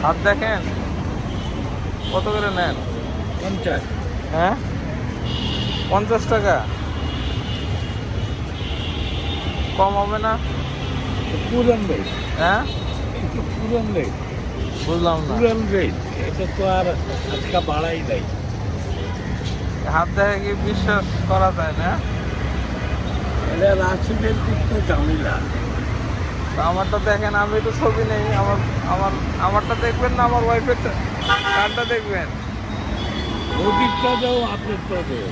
হাত দেখেন কত করে নেন? 50। হ্যাঁ 50 টাকা কম হবে না? পুরান রেট। হ্যাঁ এটা পুরান রেট। বুঝলাম না। পুরান রেট। এটা তো আর আজকে বাড়াই নাই। হাত দেখে কি বিশ্বাস করা যায় না? এটা রাশিদের কিন্তু ঝামেলা। তো আমারটা দেখেন, আমি তো ছবি নেই। আমারটা দেখবেন না আমার ওয়াইফেরটা? কারটা দেখবেন? ওদিকটা দেও, আপনারটা দেও।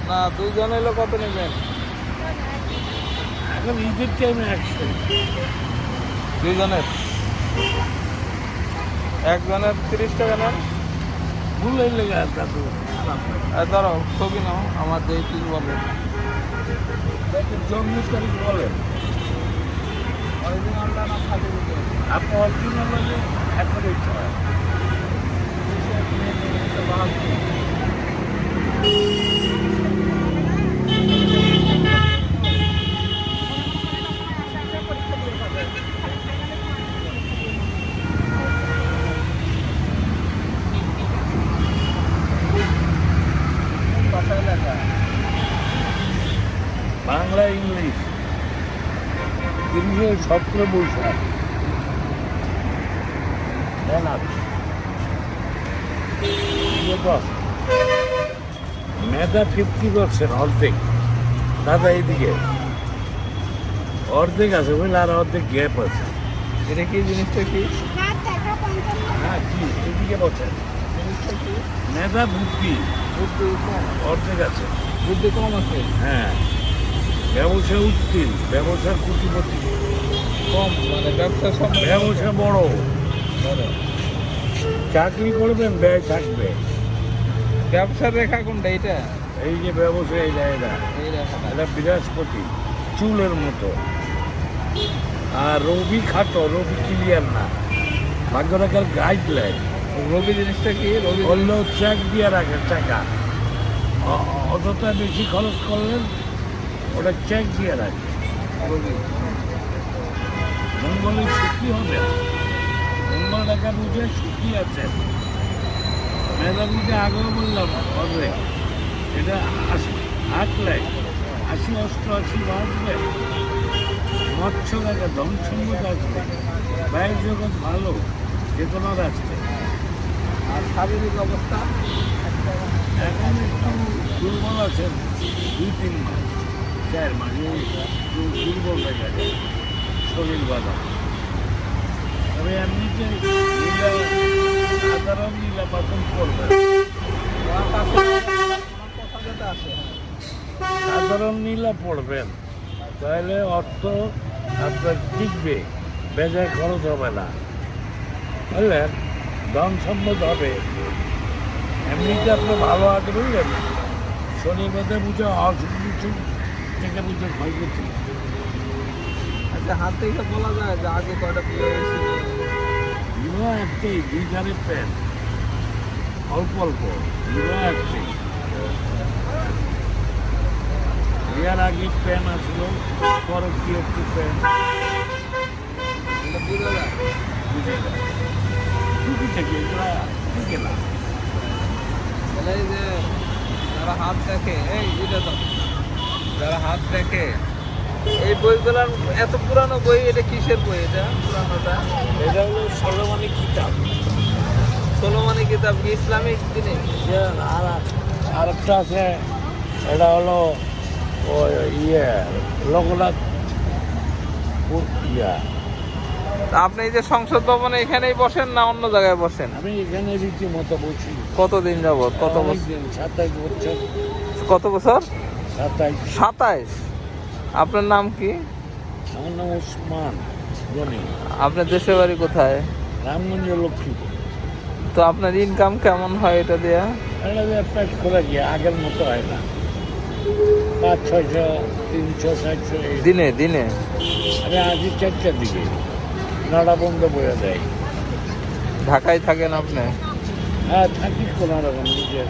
না দুইজন এলো কত নেবেন? এখন ঈদের টাইমে 100। দুইজনের একজনের 30 টাকা নেন। ভুলের লেগে আর দাদু খারাপ না। আর ধরো ছবি নাও আমার যেই পিস বলেন। দেখেন জন্ম তারিখ বলেন। অরিজিনালটা না খালি দিতে? আপনি অরিজিনাল হলে এখন ইচ্ছা হয়। বাংলা ইংলিশ 317 বৈশাখ মেধা 50% অর্ধেক। দাদা এইদিকে অর্ধেক আছে বুঝলে, আর অর্ধেক গ্যাপ আছে। এটা কি জিনিসটা কি? হ্যাঁ কি এদিকে বসেন। জিনিসটা কি? মেধা বুদ্ধি বুদ্ধি কম? অর্ধেক আছে। বুদ্ধি কম আছে? হ্যাঁ ব্যবসা উত্তীর্ণ, ব্যবসার কুটিপতি কম মানে ব্যবসা সব ব্যবসা বড়। বড়। চাকরি করবেন ব্যয় থাকবে। ব্যবসার রেখা কোনটা এটা? এই যে ব্যবসা এটা এটা এই রেখাটা। এটা বৃহস্পতি চুলের মতো। আর রবি খাটো, রবি ক্লিয়ার না। ভাগ্য রাখার গাইডলাইন রবি জিনিসটা কি? রবি অন্য চেক দিয়ে রাখে টাকা। অতটা বেশি খরচ করলেন ওটা চেক দিয়ে রাখে। রবি মঙ্গলে সুখী হবে। মঙ্গল টাকা বুঝে সুখী আছেন। মেধাবীতে আগেও বললাম হবে। এটা 8 লাখ 80 88 বাঁচবে। মৎস্য টাকা ধন সম্পদ আসবে। ব্যয় জগৎ ভালো, যে কোনো রাস্তায়। আর শারীরিক অবস্থা? এখন একটু দুর্বল আছেন 2-3 মাস 4 মাস একটু দুর্বল হয়ে গেছে শরীর বাধা। তবে এমনিতে সাধারণ নীলা পাতন করবেন। আমার কাছে আমার কথা যেটা আছে। সাধারণ নীলা পড়বেন, তাহলে অর্থ আপনার টিকবে, বেজায় খরচ হবে না, বুঝলেন? ধন সম্পদ হবে। এমনিতে আপনি ভালো আছে বুঝলেন। শনি বেঁধে বুঝে অসুবিধা থেকে বুঝে ভয় করছি। আচ্ছা হাত থেকে বলা যায় যে আগে কয়টা বিয়ে হয়েছিল? বিবাহ একটাই, 2 ধারের প্যান, অল্প অল্প। বিবাহ একটাই। বিয়ার আগে প্যান আসলো, পরে কি একটু প্যান এটা বোঝা যায়? বুঝে যায়। টুকি থেকে এগুলা ঠিক না। তাহলে এই যে যারা হাত দেখে, এই এটা তো যারা হাত দেখে, এই বইগুলার এত পুরানো বই, এটা কিসের বই? এটা পুরানোটা এটা হলো সলমানি কিতাব। সোলোমানি কিতাব কি ইসলামিক জিনিস? আর একটা আছে, এটা হলো ওই লোকনাথ ইয়া। তা আপনি এই যে সংসদ ভবনে এখানেই বসেন না অন্য জায়গায় বসেন? আমি এখানে রীতিমতো বসি। কতদিন যাবত? কত বছর? অনেকদিন, 27 বছর। কত বছর? 27। 27। আপনার নাম কি? আমার নাম ওসমান গনি। আপনার দেশের বাড়ি কোথায়? রামগঞ্জ, লক্ষ্মীপুর। তো আপনার ইনকাম কেমন হয় এটা দেয়া? এটা যে পেট করে গিয়ে আগের মতো হয় না। 500-600, 300-400 দিনে দিনে? আমি আজই 4টার দিকে 9টা বন্ধ বয়ে দেয়। ঢাকায় থাকেন আপনি? হ্যাঁ থাকি কোনো রকম নিজের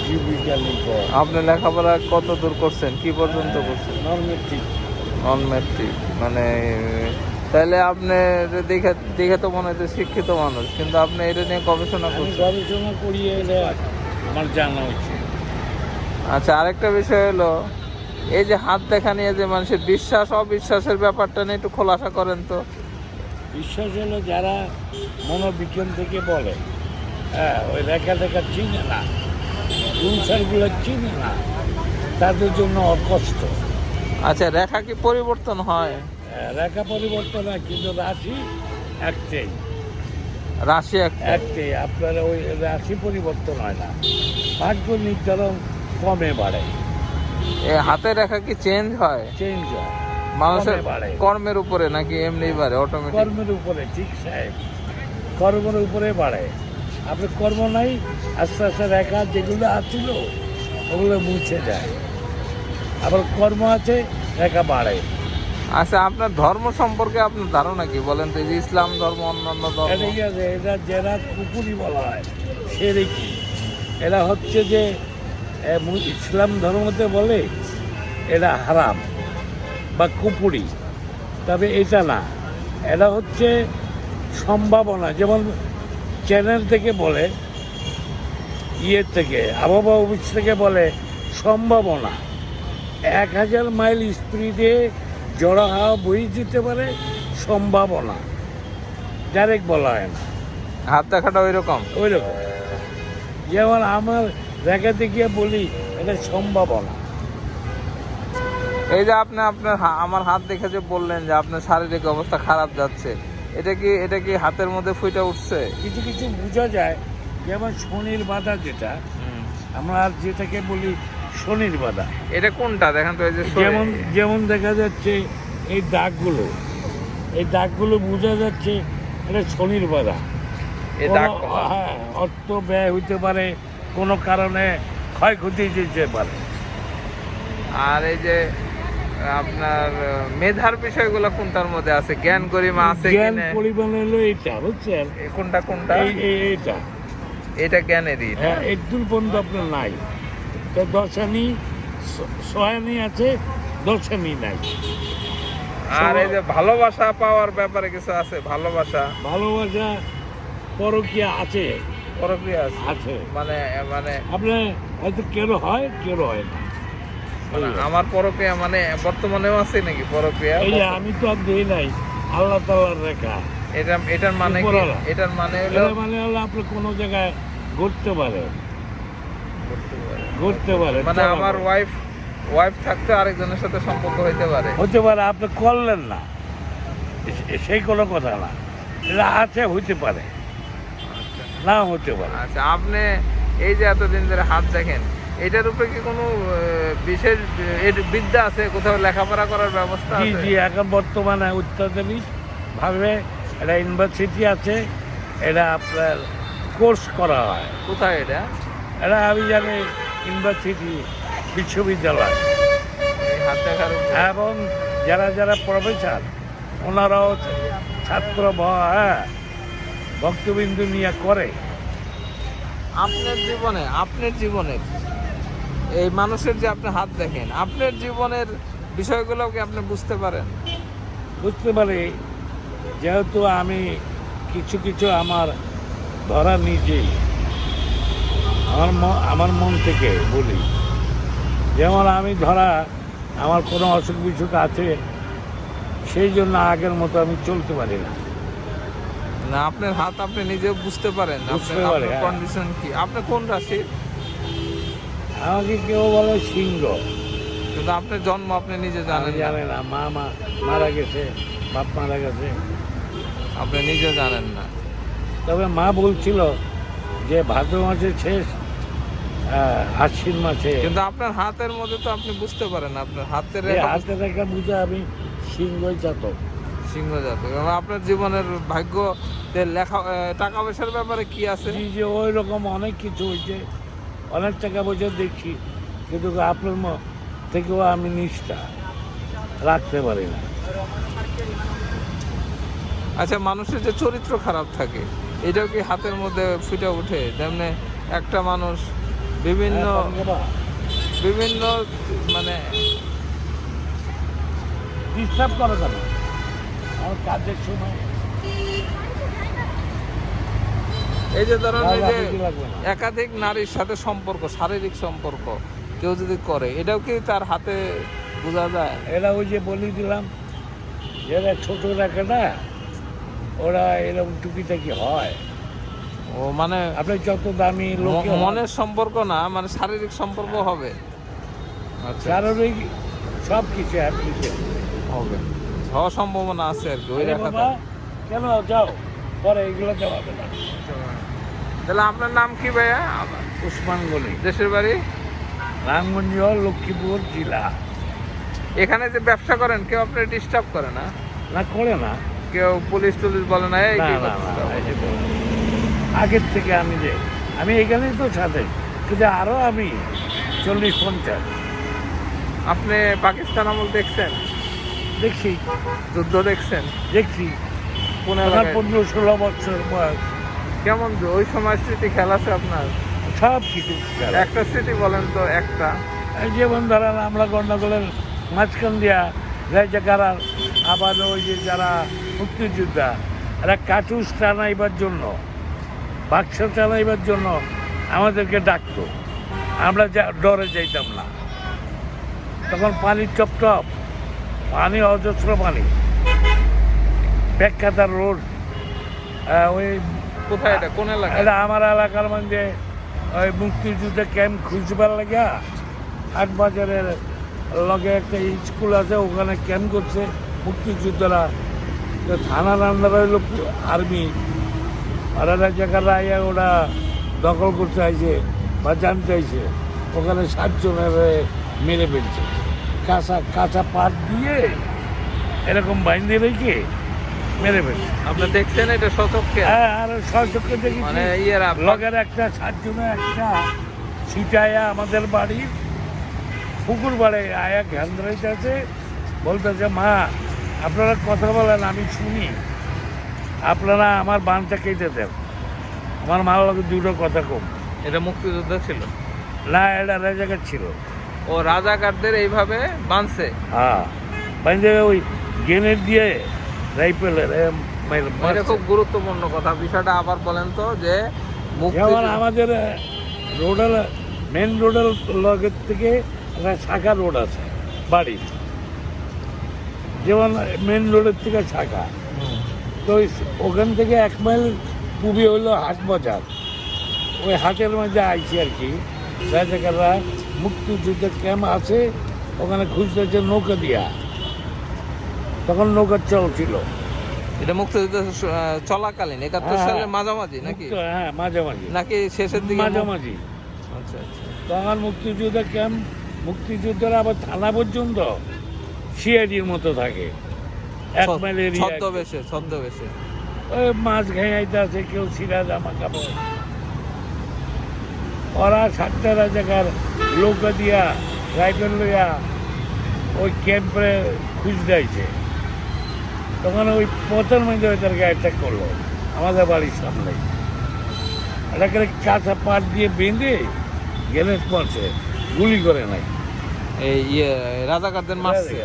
জীবিকা নির্ভর। আপনি লেখাপড়া কত দূর করছেন? কি পর্যন্ত করছেন? নর্মেটিক। নন ম্যাট্রিক মানে তাহলে আপনি দেখে দেখে তো মনে হচ্ছে শিক্ষিত মানুষ, কিন্তু আপনি এটা নিয়ে গবেষণা আমি করছেন। গবেষণা করিয়ে এটা আমার জানা উচিত। আচ্ছা, আরেকটা বিষয় হলো এই যে হাত দেখা নিয়ে যে মানুষের বিশ্বাস অবিশ্বাসের ব্যাপারটা নিয়ে একটু খোলাসা করেন তো। বিশ্বাস হলো যারা মনোবিজ্ঞান থেকে বলে, হ্যাঁ, ওই রেখা টেখা চিনে না, রুলসারগুলো চিনে না, তাদের জন্য অকষ্ট। আচ্ছা, রেখা কি পরিবর্তন হয়? রেখা পরিবর্তন হয়, কিন্তু রাশি একটাই, রাশি একটা। একটাই। আপনার ওই রাশি পরিবর্তন হয় না, ভাগ্য নির্ধারণ কমে বাড়ে, এই হাতের রেখা কি চেঞ্জ হয় চেঞ্জ হয়, মানুষের কমে বাড়ে। কর্মের উপরে নাকি এমনি বাড়ে অটোমেটিক? কর্মের উপরে, ঠিক সাহেব, কর্মের উপরে বাড়ে। আপনার কর্ম নাই, আস্তে আস্তে রেখা যেগুলো আছিল ওগুলো মুছে যায়, আবার কর্ম আছে, রেখা বাড়ে। আচ্ছা, আপনার ধর্ম সম্পর্কে আপনার ধারণা কি বলেন তো? এই যে ইসলাম ধর্ম, অন্যান্য ধর্ম। ঠিক আছে, এটা যারা কুকুরি বলা হয় সে কি, এরা হচ্ছে যে ইসলাম ধর্মতে বলে এরা হারাম বা কুপুরি, তবে এটা না, এটা হচ্ছে সম্ভাবনা। যেমন চ্যানেল থেকে বলে, ইয়ের থেকে আবহাওয়া অফিস থেকে বলে সম্ভাবনা, 1000 মাইল স্পিডে জড়ো হাওয়া বয়ে যেতে পারে, সম্ভাবনা, ডাইরেক্ট বলা হয় না। হাত দেখাটা ওই রকম। ওই রকম, যেমন আমার রেখাতে গিয়ে বলি এটা সম্ভাবনা। এই যে আপনি আমার হাত দেখে যে বললেন যে আপনার শারীরিক অবস্থা খারাপ যাচ্ছে, এটা কি হাতের মধ্যে ফুটে উঠছে? কিছু কিছু বোঝা যায়, যেমন শনির বাধা, যেটা আমরা যেটাকে বলি শনির বাধা। এটা কোনটা দেখেন তো? এই যে যেমন যেমন দেখা যাচ্ছে এই দাগগুলো, এই দাগগুলো বোঝা যাচ্ছে এটা শনির বাধা। এই দাগ হ্যাঁ, অর্থ ব্যয় হইতে পারে, কোনো কারণে ক্ষয়ক্ষতি যেতে পারে। আর এই যে আপনার মেধার বিষয়গুলো কোনটার মধ্যে আছে? জ্ঞান গরিমা আছে জ্ঞান কিনা? পরিমাণ হলো এইটা, বুঝছেন? কোনটা এইটা, এটা জ্ঞানেরই। হ্যাঁ, একদম পর্যন্ত আপনার নাই। তো দশানি ছয়ানি আছে, দশানি নাই। আর এই যে ভালোবাসা পাওয়ার ব্যাপারে কিছু আছে? ভালোবাসা পরকীয়া আছে, প্রক্রিয়া আছে আছে। মানে মানে আপনার হয়তো কেউ হয়, কেউ হয় না। মানে আমার প্রক্রিয়া মানে বর্তমানেও আছে নাকি প্রক্রিয়া? এই যে আমি তো আর দিই নাই, আল্লাহ তাআলার রেখা। এটার মানে কি? উপরওয়ালা। এটার মানে হলো এটা মানে হলো আপনি কোনো জায়গায় ঘুরতে পারে, মানে আমার ওয়াইফ থাকতে আরেকজনের সাথে সম্পর্ক হইতে পারে। হতে পারে, আপনি করলেন না, সেই কোনো কথা না। এটা আছে, হইতে পারে, না হতে পারে। আচ্ছা, আপনি এই যে এতদিন ধরে হাত দেখেন, এটার উপরে কি কোনো বিশেষ বিদ্যা আছে? কোথাও লেখাপড়া করার ব্যবস্থা জি আছে? জি, এখন বর্তমানে অত্যাধুনিক ভাবে এটা ইউনিভার্সিটি আছে, এটা আপনার কোর্স করা হয়। কোথায় এটা? এটা আমি জানি ইউনিভার্সিটি, বিশ্ববিদ্যালয়। এই হাত দেখার উপরে? এবং যারা যারা প্রফেসর ওনারাও ছাত্র ভক্তবিন্দু নিয়ে করে। আপনার জীবনের এই মানুষের যে আপনি হাত দেখেন, আপনার জীবনের বিষয়গুলো কি আপনি বুঝতে পারেন? বুঝতে পারি, যেহেতু আমি কিছু কিছু আমার ধরা নিজেই, আমার মন থেকে বলি। যেমন আমি ধরা, আমার কোনো অসুখ বিসুখ আছে, সেই জন্য আগের মতো আমি চলতে পারি না। না, আপনার হাত আপনি নিজে বুঝতে পারেন বুঝতে পারি, হ্যাঁ। কন্ডিশন কি? আপনি কোন রাশি? আমাকে কেউ বলে সিংহ, কিন্তু আপনার জন্ম আপনি নিজে জানেন না। জানে না। মা মারা গেছে, বাপ মারা গেছে, আপনি নিজে জানেন না। তবে মা বলছিল যে ভাদ্র মাসে শেষ, আশ্বিন মাসে। কিন্তু আপনার হাতের মধ্যে তো আপনি বুঝতে পারেন, আপনার হাতের হাতে রেখা বুঝে আমি সিংহই জাতক। সিংহ জাতক। এবং আপনার জীবনের ভাগ্য লেখা, টাকা পয়সার ব্যাপারে কি আছে? যে ওই রকম অনেক কিছু হয়েছে, অনেক টাকা পয়সা দেখছি, কিন্তু আপনার থেকেও আমি নিষ্ঠা রাখতে পারি না। আচ্ছা, মানুষের যে চরিত্র খারাপ থাকে, এটাও কি হাতের মধ্যে ফুটে ওঠে? তেমনি একটা মানুষ বিভিন্ন মানে ডিস্টার্ব করো কেন? আমার কাজের সময় এই যে ধরেন এই যে বেশি লাগবে না। একাধিক নারীর সাথে সম্পর্ক, শারীরিক সম্পর্ক কেউ যদি করে, এটাও কি তার হাতে বোঝা যায়? এরা ওই যে বলি দিলাম, যারা ছোট রাখে না, ওরা এরকম টুকিটাকি হয়। ও মানে আপনি যত দামি লোক মনের সম্পর্ক না, মানে শারীরিক সম্পর্ক হবে। আচ্ছা, শারীরিক সব কিছু অ্যাপ্লিকেশন হবে, হওয়ার সম্ভাবনা আছে আর কি ওই রেখাতে। বাবা কেন যাও পরে এগুলো দেওয়া হবে না। তাহলে আপনার নাম কি ভাইয়া? উসমান গনি, দেশের বাড়ি রামগঞ্জ, লক্ষ্মীপুর জেলা। এখানে যে ব্যবসা করেন, কেউ আপনি ডিস্টার্ব করে না? না করে না, কেউ পুলিশ টুলিশ বলে না এই না কি না করছিস? না, এই যে বলো। আগের থেকে আমি এখানেই তো সাথে, কিন্তু আরো আমি 40-50 আপনি পাকিস্তান আমল দেখছেন? দেখছি যুদ্ধ দেখছেন? দেখছি কোন আমার এলাকায়? 15-16 বছর বয়স, কেমন ওই সময় স্মৃতি খেয়াল আছে আপনার? সব কিছু খেলা। একটা স্মৃতি বলেন তো, একটা। এই যেমন ধরেন আমরা গন্ডগোলের মাঝখান দিয়া যে জায়গারা, আবার ওই যে যারা মুক্তিযোদ্ধা, এরা কাটুস টানাইবার জন্য, বাক্স টানাইবার জন্য আমাদেরকে ডাকতো, আমরা ডরে যাইতাম না। তখন পানি টপ টপ, পানি অজস্র পানি, পেক্কাতার রোড, ওই কোথায় এটা, কোন এলাকায়? এটা আমার এলাকার মধ্যে ওই মুক্তিযুদ্ধে ক্যাম্প খুঁজবার লাগা হাট বাজারের লগে একটা স্কুল আছে, ওখানে ক্যাম্প করছে মুক্তিযোদ্ধারা। তো থানার আন্ডারে হইলো আর্মি, আর একটা জায়গায় আইয়া ওরা দখল করতে আইছে বা জানতে আইছে, ওখানে 7 জনের মেরে ফেলছে, কাঁচা কাঁচা পাট দিয়ে এরকম বাইন্দে রেখে মেরে ফেলছে। আপনি দেখছেন এটা সচক্ষে? হ্যাঁ, আর সচক্ষে দেখি মানে ইয়েরা লগের একটা 7 জনের একটা ছিটাইয়া আমাদের বাড়ির পুকুর বাড়ি আয়া জ্ঞান ধরাইতেছে, বলতেছে মা আপনারা কথা বলেন আমি শুনি, আপনারা আমার বানটা কেটে দেন, আমার মার লগে দুটো কথা কম। এটা মুক্তিযুদ্ধ ছিল না, এটা রাজাকার ছিল। ও রাজাকারদের এইভাবে বাঁধছে? হ্যাঁ, বাইন্দে ওই গ্রেনেড দিয়ে রাইফেলের এটা খুব গুরুত্বপূর্ণ কথা, বিষয়টা আবার বলেন তো। যে যেমন আমাদের রোডের মেন রোডের লগের থেকে একটা শাখা রোড আছে বাড়ির, যেমন মেন রোডের থেকে শাখা, তো ওখান থেকে 1 মাইল পূবে হইলো হাট বাজার। ওই হাটের মধ্যে আইছি আর কি, রাজাকাররা মুক্তিযুদ্ধের ক্যাম্প আছে, ওখানে খুঁজতেছে নৌকা দিয়া, তখন নৌকার চল ছিল। এটা মুক্তিযুদ্ধ চলাকালীন 71 হ্যাঁ, সালের মাঝামাঝি নাকি? হ্যাঁ, মাঝামাঝি নাকি শেষের দিকে? মাঝামাঝি। আচ্ছা আচ্ছা। তখন মুক্তিযুদ্ধের ক্যাম্প, মুক্তিযুদ্ধের আবার থানা পর্যন্ত সিআইডির মতো থাকে, 1 মাইল এরিয়া। ছদ্মবেশে ওই মাছ ঘাইতে আছে, কেউ ছিঁড়া জামা কাপড়, ওরা 7টা রাজাকার লোক দিয়া রাইফেল লইয়া ওই ক্যাম্পে খুঁজ দিয়েছে। তখন ওই পথের মধ্যে ওদেরকে অ্যাটাক করলো আমাদের বাড়ির সামনে, এটাকে কাঁচা পাট দিয়ে বেঁধে গ্রেনেড মারছে, গুলি করে নাই। এই রাজাকারদের মারছে?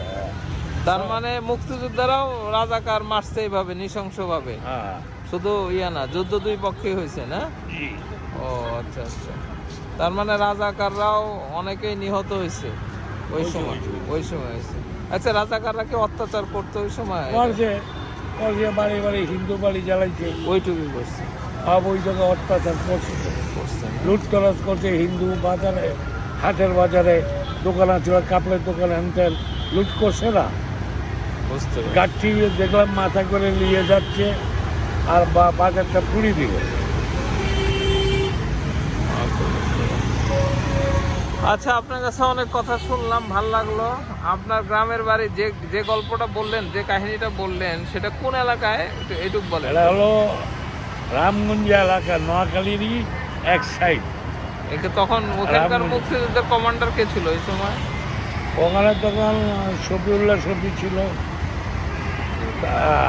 তার মানে মুক্তিযোদ্ধারাও রাজাকার মারছে এইভাবে নৃশংসভাবে? হ্যাঁ, শুধু না, যুদ্ধ 2 পক্ষেই হয়েছে না? জি। ও আচ্ছা আচ্ছা। তার মানে রাজাকাররাও অনেকেই নিহত হয়েছে ওই সময় হয়েছে। আচ্ছা, রাজাকাররা কি অত্যাচার করতো ওই সময়? করছে বাড়ি বাড়ি হিন্দু বাড়ি জ্বালাইছে, ওইটুকুই করছে? ওই জায়গায় অত্যাচার করছে, করছে। লুটতরাজ করছে। হিন্দু বাজারে, হাটের বাজারে দোকান আছে, কাপড়ের দোকান আনতেন, লুট করছে না। বুঝতে পারছি। গাড়ি দেখলাম মাথা করে নিয়ে যাচ্ছে, আর বাজারটা পুড়ি দিল। আচ্ছা, আপনার কাছে অনেক কথা শুনলাম, ভাল লাগলো। আপনার গ্রামের বাড়ি যে গল্পটা বললেন, যে কাহিনীটা বললেন, সেটা কোন এলাকায় এইটুক বলেন? এটা হলো রামগঞ্জ এলাকা, নোয়াখালীরই এক সাইড। তখন ওখানকার রামগঞ্জ। মুক্তিযুদ্ধের কমান্ডার কে ছিল ওই সময়? ওখানে তখন শফিউল্লাহ শফি ছিল,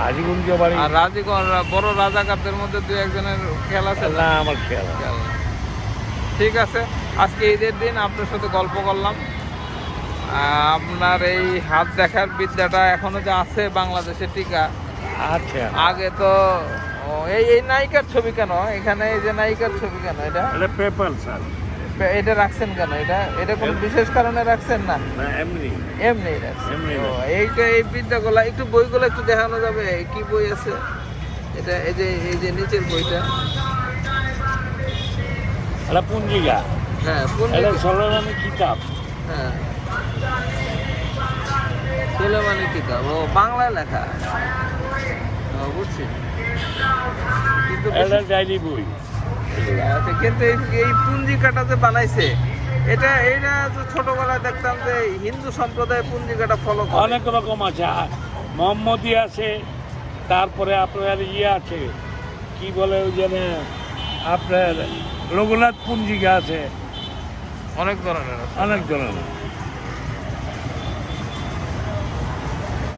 হাজিগঞ্জ বাড়ি। আর বড় রাজাকারদের মধ্যে 2-1 জনের খেয়াল আছে? না, আমার খেয়াল খেয়াল নেই। ঠিক আছে, আজকে ঈদের দিন আপনার সাথে গল্প করলাম। আপনার এই হাত দেখার বিদ্যাটা এখনো যে আছে বাংলাদেশে টিকা, আচ্ছা আগে তো এই নায়িকার ছবি কেন এখানে, এই যে নায়িকার ছবি কেন এটা এটা পেপার স্যার, এটা রাখছেন কেন? এটা কোনো বিশেষ কারণে রাখছেন না? না এমনি এমনি রাখছেন। এমনি ও, এইটা এই বিদ্যাগুলো একটু বইগুলো একটু দেখানো যাবে, কি বই আছে এটা? এই যে নিচের বইটা, এটা পঞ্জিকা, হ্যাঁ এটা পঞ্জিকা, সলমানি কিতাব। হ্যাঁ সুলেমানি কিতাব, ও বাংলায় লেখা। ও বুঝছি, কিন্তু এটা ডায়েরি বই। আচ্ছা, কিন্তু এই পুঞ্জিকাটা যে বানাইছে, এটা তো ছোটবেলায় দেখতাম যে হিন্দু সম্প্রদায় পুঞ্জিকাটা ফলো করে। অনেক রকম আছে, মোহাম্মদী আছে, তারপরে আপনার ইয়ে আছে, কি বলে ওই জন্য আপনার রঘুনাথ পঞ্জিকা আছে, অনেক ধরনের আছে। অনেক ধরনের।